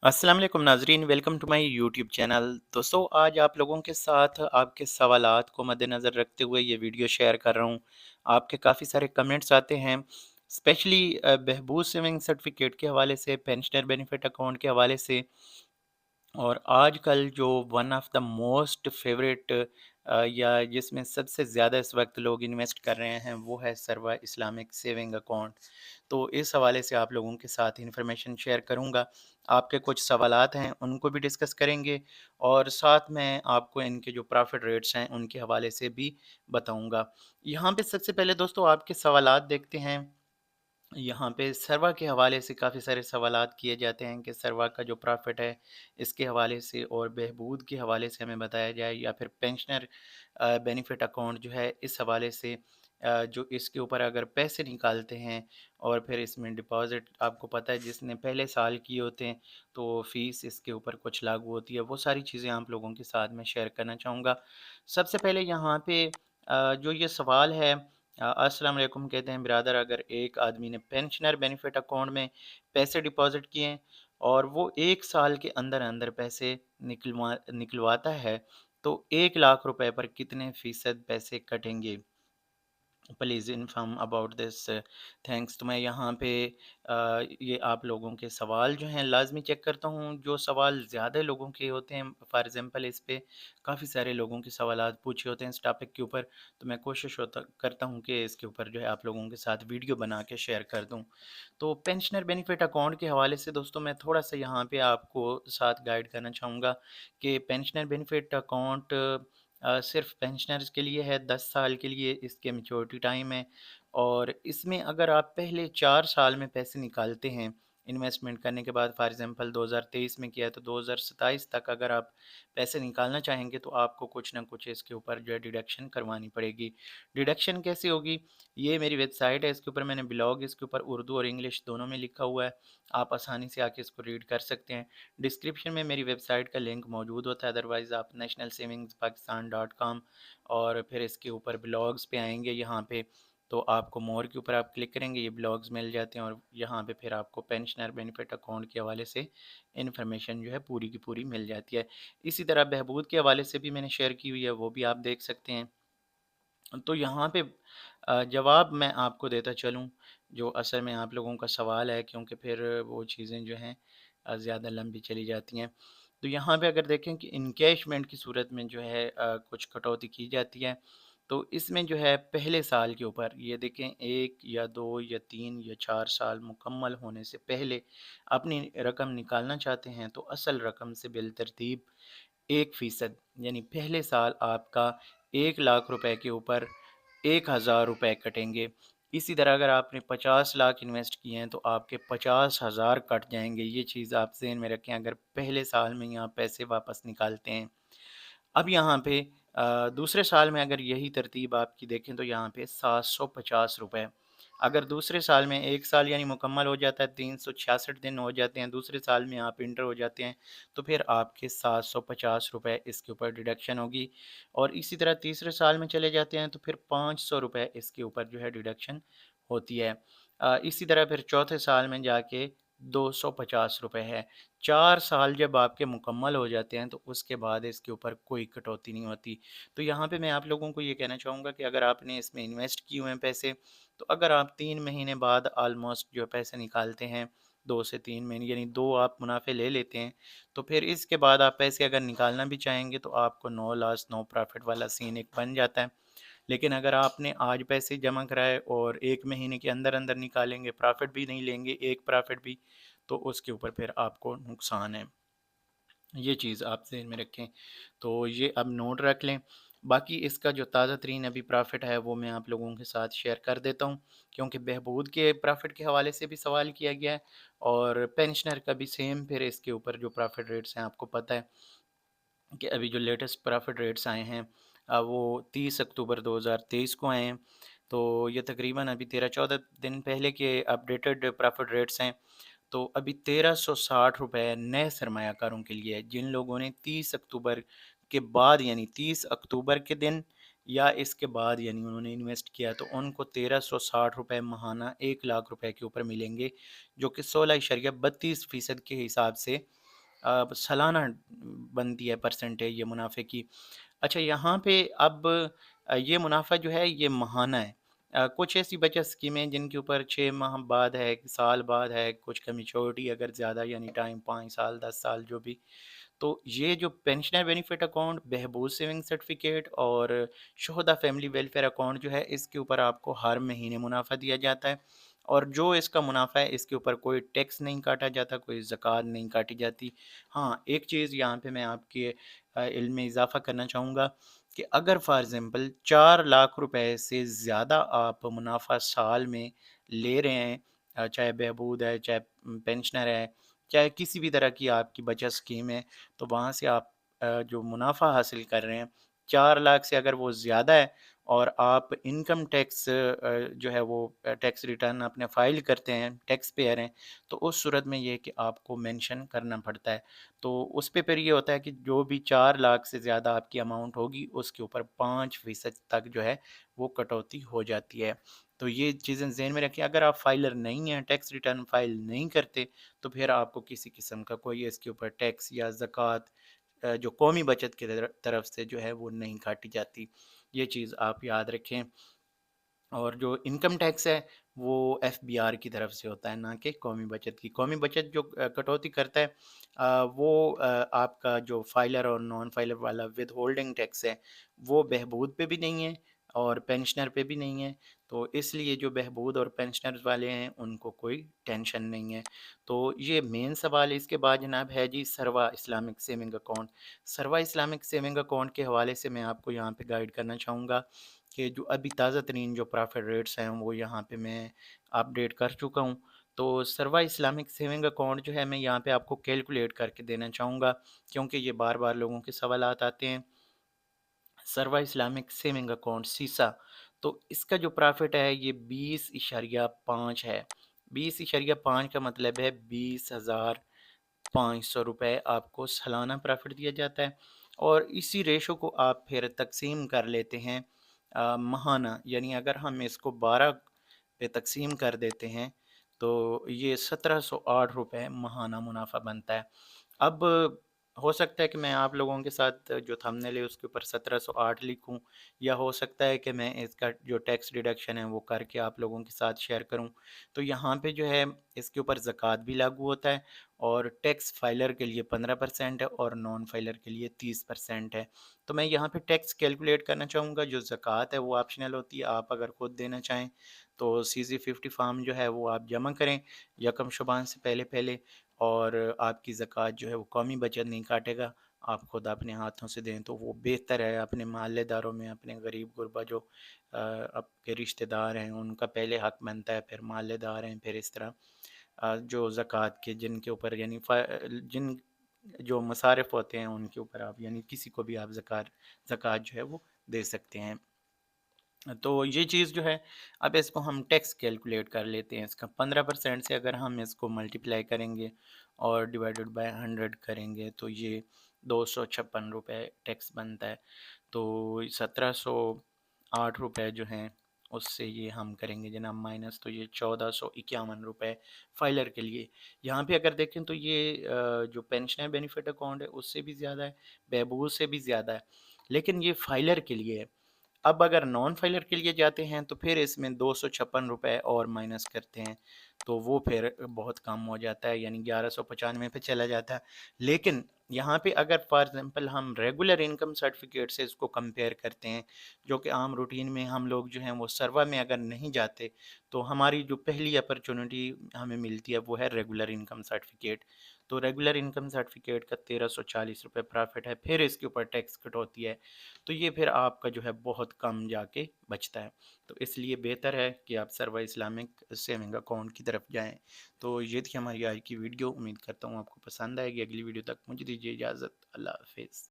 अस्सलाम वालेकुम नाजरीन, welcome to my YouTube channel. दोस्तों, आज आप लोगों के साथ आपके सवालात को मद्देनज़र रखते हुए ये वीडियो शेयर कर रहा हूँ। आपके काफ़ी सारे कमेंट्स आते हैं, स्पेशली बहबूद सेविंग सर्टिफिकेट के हवाले से, पेंशनर बेनिफिट अकाउंट के हवाले से। और आजकल जो one of the most favourite या जिसमें सबसे ज़्यादा इस वक्त लोग इन्वेस्ट कर रहे हैं, वो है सर्वा इस्लामिक सेविंग अकाउंट। तो इस हवाले से आप लोगों के साथ इन्फॉर्मेशन शेयर करूंगा। आपके कुछ सवालात हैं उनको भी डिस्कस करेंगे, और साथ में आपको इनके जो प्रॉफिट रेट्स हैं उनके हवाले से भी बताऊंगा। यहाँ पे सबसे पहले दोस्तों आपके सवालात देखते हैं। यहाँ पे सर्वा के हवाले से काफ़ी सारे सवालात किए जाते हैं कि सर्वा का जो प्रॉफिट है इसके हवाले से और बहबूद के हवाले से हमें बताया जाए, या फिर पेंशनर बेनिफिट अकाउंट जो है इस हवाले से, जो इसके ऊपर अगर पैसे निकालते हैं और फिर इसमें डिपॉज़िट, आपको पता है जिसने पहले साल किए होते हैं तो फ़ीस इसके ऊपर कुछ लागू होती है। वो सारी चीज़ें आप लोगों के साथ में शेयर करना चाहूँगा। सबसे पहले यहाँ पे जो ये सवाल है, अस्सलाम वालेकुम, कहते हैं ब्रदर, अगर एक आदमी ने पेंशनर बेनिफिट अकाउंट में पैसे डिपॉजिट किए हैं और वो 1 साल के अंदर अंदर पैसे निकलवाता है, तो 1 लाख रुपए पर कितने फ़ीसद पैसे कटेंगे? Please inform about this, thanks. तो मैं यहाँ पे ये आप लोगों के सवाल जो हैं लाजमी चेक करता हूँ। जो सवाल ज़्यादा लोगों के होते हैं, फॉर एग्ज़ाम्पल इस पे काफ़ी सारे लोगों के सवालात पूछे होते हैं इस टॉपिक के ऊपर, तो मैं कोशिश होता करता हूँ कि इसके ऊपर जो है आप लोगों के साथ वीडियो बना के शेयर कर दूँ। तो पेंशनर बेनिफिट अकाउंट के हवाले से दोस्तों मैं थोड़ा सा यहाँ पे आपको साथ गाइड करना चाहूँगा कि पेंशनर बेनिफिट अकाउंट सिर्फ पेंशनर्स के लिए है। 10 साल के लिए इसके मैच्योरिटी टाइम है, और इसमें अगर आप पहले 4 साल में पैसे निकालते हैं इन्वेस्टमेंट करने के बाद, फॉर एग्जांपल 2023 में किया है तो 2027 तक अगर आप पैसे निकालना चाहेंगे तो आपको कुछ ना कुछ इसके ऊपर जो है डिडक्शन करवानी पड़ेगी। डिडक्शन कैसे होगी? ये मेरी वेबसाइट है, इसके ऊपर मैंने ब्लॉग इसके ऊपर उर्दू और इंग्लिश दोनों में लिखा हुआ है। आप आसानी से आके इसको रीड कर सकते हैं। डिस्क्रिप्शन में मेरी वेबसाइट का लिंक मौजूद होता है, अदरवाइज़ आप nationalsavingspakistan.com और फिर इसके ऊपर ब्लॉग्स पे आएंगे। यहाँ पे तो आपको मोर के ऊपर आप क्लिक करेंगे, ये ब्लॉग्स मिल जाते हैं, और यहाँ पे फिर आपको पेंशनर बेनिफिट अकाउंट के हवाले से इन्फॉर्मेशन जो है पूरी की पूरी मिल जाती है। इसी तरह बहबूद के हवाले से भी मैंने शेयर की हुई है, वो भी आप देख सकते हैं। तो यहाँ पे जवाब मैं आपको देता चलूँ जो असल में आप लोगों का सवाल है, क्योंकि फिर वो चीज़ें जो हैं ज़्यादा लंबी चली जाती हैं। तो यहाँ पे अगर देखें कि इनकैशमेंट की सूरत में जो है कुछ कटौती की जाती है, तो इसमें जो है पहले साल के ऊपर ये देखें, 1 या 2 या 3 या 4 साल मुकम्मल होने से पहले अपनी रकम निकालना चाहते हैं तो असल रकम से बिलतरतीब 1% यानी पहले साल आपका 1 लाख रुपए के ऊपर 1,000 रुपये कटेंगे। इसी तरह अगर आपने 50 लाख इन्वेस्ट किए हैं तो आपके 50,000 कट जाएंगे। ये चीज़ आप ज़हन में रखें अगर पहले साल में ही आप पैसे वापस निकालते हैं। अब यहाँ पे दूसरे साल में अगर यही तरतीब आपकी देखें तो यहाँ पे 750 रुपये। अगर दूसरे साल में 1 साल यानी मुकम्मल हो जाता है, 366 दिन हो जाते हैं, दूसरे साल में आप इंटर हो जाते हैं, तो फिर आपके 750 रुपये इसके ऊपर डिडक्शन होगी। और इसी तरह तीसरे साल में चले जाते हैं तो फिर 500 रुपये इसके ऊपर जो है डिडक्शन होती है। इसी तरह फिर चौथे साल में जाके 250 रुपये है। 4 साल जब आपके मुकम्मल हो जाते हैं तो उसके बाद इसके ऊपर कोई कटौती नहीं होती। तो यहाँ पे मैं आप लोगों को ये कहना चाहूँगा कि अगर आपने इसमें इन्वेस्ट किए हुए हैं पैसे, तो अगर आप 3 महीने बाद ऑलमोस्ट जो पैसे निकालते हैं, 2 से 3 महीने यानी 2 आप मुनाफ़े ले लेते हैं, तो फिर इसके बाद आप पैसे अगर निकालना भी चाहेंगे तो आपको नो लॉस नो प्रॉफ़िट वाला सीन एक बन जाता है। लेकिन अगर आपने आज पैसे जमा कराए और 1 महीने के अंदर-अंदर निकालेंगे, प्रॉफ़िट भी नहीं लेंगे, एक प्रॉफ़िट भी, तो उसके ऊपर फिर आपको नुकसान है। ये चीज़ आप ज़हन में रखें। तो ये अब नोट रख लें। बाकी इसका जो ताज़ा तरीन अभी प्रॉफ़िट है वो मैं आप लोगों के साथ शेयर कर देता हूँ, क्योंकि बहबूद के प्रॉफ़िट के हवाले से भी सवाल किया गया है, और पेंशनर का भी सेम फिर इसके ऊपर जो प्रॉफ़िट रेट्स हैं आपको पता है कि अभी जो लेटेस्ट प्रॉफिट रेट्स आए हैं वो 30 अक्टूबर 2023 को आए हैं। तो ये तकरीबन अभी 13-14 दिन पहले के अपडेटेड प्रॉफिट रेट्स हैं। तो अभी 1360 रुपये नए सरमायाकारों के लिए है, जिन लोगों ने 30 अक्टूबर के बाद यानी 30 अक्टूबर के दिन या इसके बाद यानी उन्होंने इन्वेस्ट किया, तो उनको 1360 रुपये माहाना 1 लाख रुपए के ऊपर मिलेंगे, जो कि 16.32% के हिसाब से سالانہ بنتی ہے परसेंटेज یہ منافع کی۔ اچھا یہاں پہ اب یہ منافع جو ہے یہ ماہانہ ہے۔ کچھ ایسی بچت اسکیمیں جن کے اوپر 6 ماہ بعد ہے، سال بعد ہے، کچھ کا میچورٹی اگر زیادہ یعنی ٹائم 5 سال 10 سال جو بھی، تو یہ جو پینشنر بینیفٹ اکاؤنٹ، بہبود سیونگ سرٹیفکیٹ اور شہدا فیملی ویلفیئر اکاؤنٹ جو ہے اس کے اوپر آپ کو ہر مہینے منافع دیا جاتا ہے، اور جو اس کا منافع ہے اس کے اوپر کوئی ٹیکس نہیں کاٹا جاتا، کوئی زکوٰۃ نہیں کاٹی جاتی۔ ہاں ایک چیز یہاں پہ میں آپ کے علم میں اضافہ کرنا چاہوں گا کہ اگر فار ایگزامپل 4 لاکھ روپے سے زیادہ آپ منافع سال میں لے رہے ہیں، چاہے بہبود ہے، چاہے پینشنر ہے، چاہے کسی بھی طرح کی آپ کی بچت اسکیم ہے، تو وہاں سے آپ جو منافع حاصل کر رہے ہیں 4 لاکھ سے اگر وہ زیادہ ہے، اور آپ انکم ٹیکس جو ہے وہ ٹیکس ریٹرن اپنے فائل کرتے ہیں، ٹیکس پیئر ہیں، تو اس صورت میں یہ کہ آپ کو مینشن کرنا پڑتا ہے۔ تو اس پہ پھر یہ ہوتا ہے کہ جو بھی 4 لاکھ سے زیادہ آپ کی اماؤنٹ ہوگی اس کے اوپر 5% تک جو ہے وہ کٹوتی ہو جاتی ہے۔ تو یہ چیزیں ذہن میں رکھیں، اگر آپ فائلر نہیں ہیں، ٹیکس ریٹرن فائل نہیں کرتے، تو پھر آپ کو کسی قسم کا کوئی اس کے اوپر ٹیکس یا زکوٰۃ جو قومی بچت کی طرف سے جو ہے وہ نہیں کاٹی جاتی۔ یہ چیز آپ یاد رکھیں۔ اور جو انکم ٹیکس ہے وہ ایف بی آر کی طرف سے ہوتا ہے، نہ کہ قومی بچت کی۔ قومی بچت جو کٹوتی کرتا ہے وہ آپ کا جو فائلر اور نان فائلر والا ود ہولڈنگ ٹیکس ہے وہ بہبود پہ بھی نہیں ہے اور پینشنر پہ بھی نہیں ہے، تو اس لیے جو بہبود اور پینشنر والے ہیں ان کو کوئی ٹینشن نہیں ہے۔ تو یہ مین سوال ہے۔ اس کے بعد جناب ہے جی سروا اسلامک سیونگ اکاؤنٹ۔ سروا اسلامک سیونگ اکاؤنٹ کے حوالے سے میں آپ کو یہاں پہ گائیڈ کرنا چاہوں گا کہ جو ابھی تازہ ترین جو پرافٹ ریٹس ہیں وہ یہاں پہ میں اپڈیٹ کر چکا ہوں۔ تو سروا اسلامک سیونگ اکاؤنٹ جو ہے میں یہاں پہ آپ کو کیلکولیٹ کر کے دینا چاہوں گا، کیونکہ یہ بار بار لوگوں کے سوالات آتے ہیں۔ سروا اسلامک سیونگ اکاؤنٹ سیسا، تو اس کا جو پرافٹ ہے یہ 20.5 ہے۔ 20.5 کا مطلب ہے 20,500 روپے آپ کو سالانہ پرافٹ دیا جاتا ہے، اور اسی ریشو کو آپ پھر تقسیم کر لیتے ہیں ماہانہ، یعنی اگر ہم اس کو 12 پہ تقسیم کر دیتے ہیں تو یہ 1708 روپے ماہانہ منافع بنتا ہے۔ اب ہو سکتا ہے کہ میں آپ لوگوں کے ساتھ جو تھمبنیل ہے اس کے اوپر 1708 لکھوں، یا ہو سکتا ہے کہ میں اس کا جو ٹیکس ڈیڈکشن ہے وہ کر کے آپ لوگوں کے ساتھ شیئر کروں۔ تو یہاں پہ جو ہے اس کے اوپر زکوٰۃ بھی لاگو ہوتا ہے، اور ٹیکس فائلر کے لیے 15% ہے اور نان فائلر کے لیے 30% ہے۔ تو میں یہاں پہ ٹیکس کیلکولیٹ کرنا چاہوں گا۔ جو زکوٰۃ ہے وہ آپشنل ہوتی ہے، آپ اگر خود دینا چاہیں تو CZ50 فارم جو ہے وہ آپ جمع کریں یکم شبان سے پہلے پہلے، اور آپ کی زکوٰۃ جو ہے وہ قومی بچت نہیں کاٹے گا، آپ خود اپنے ہاتھوں سے دیں تو وہ بہتر ہے۔ اپنے محلے داروں میں، اپنے غریب غربا جو آپ کے رشتہ دار ہیں ان کا پہلے حق بنتا ہے، پھر محلے دار ہیں، پھر اس طرح جو زکوٰۃ کے جن کے اوپر یعنی جن جو مصارف ہوتے ہیں ان کے اوپر آپ یعنی کسی کو بھی آپ زکوٰۃ جو ہے وہ دے سکتے ہیں۔ تو یہ چیز جو ہے، اب اس کو ہم ٹیکس کیلکولیٹ کر لیتے ہیں۔ اس کا 15% سے اگر ہم اس کو ملٹیپلائی کریں گے اور ڈیوائیڈڈ بائی 100 کریں گے تو یہ 256 روپے ٹیکس بنتا ہے۔ تو 1708 روپے جو ہیں اس سے یہ ہم کریں گے جناب مائنس، تو یہ 1451 روپے فائلر کے لیے۔ یہاں پہ اگر دیکھیں تو یہ جو پینشنر بینیفٹ اکاؤنٹ ہے اس سے بھی زیادہ ہے، بہبود سے بھی زیادہ ہے، لیکن یہ فائلر کے لیے ہے۔ اب اگر نان فائلر کے لیے جاتے ہیں تو پھر اس میں 256 روپے اور مائنس کرتے ہیں تو وہ پھر بہت کم ہو جاتا ہے، یعنی 1195 پہ چلا جاتا ہے۔ لیکن یہاں پہ اگر فار ایگزامپل ہم ریگولر انکم سرٹیفکیٹ سے اس کو کمپیئر کرتے ہیں، جو کہ عام روٹین میں ہم لوگ جو ہیں وہ سروا میں اگر نہیں جاتے، تو ہماری جو پہلی اپرچونٹی ہمیں ملتی ہے وہ ہے ریگولر انکم سرٹیفکیٹ۔ تو ریگولر انکم سرٹیفکیٹ کا 1340 روپے پرافٹ ہے، پھر اس کے اوپر ٹیکس کٹ ہوتی ہے، تو یہ پھر آپ کا جو ہے بہت کم جا کے بچتا ہے۔ تو اس لیے بہتر ہے کہ آپ سروا اسلامک سیونگ اکاؤنٹ کی طرف جائیں۔ تو یہ تھی ہماری آج کی ویڈیو، امید کرتا ہوں آپ کو پسند آئے گی۔ اگلی ویڈیو تک مجھے دیجیے اجازت، اللہ حافظ۔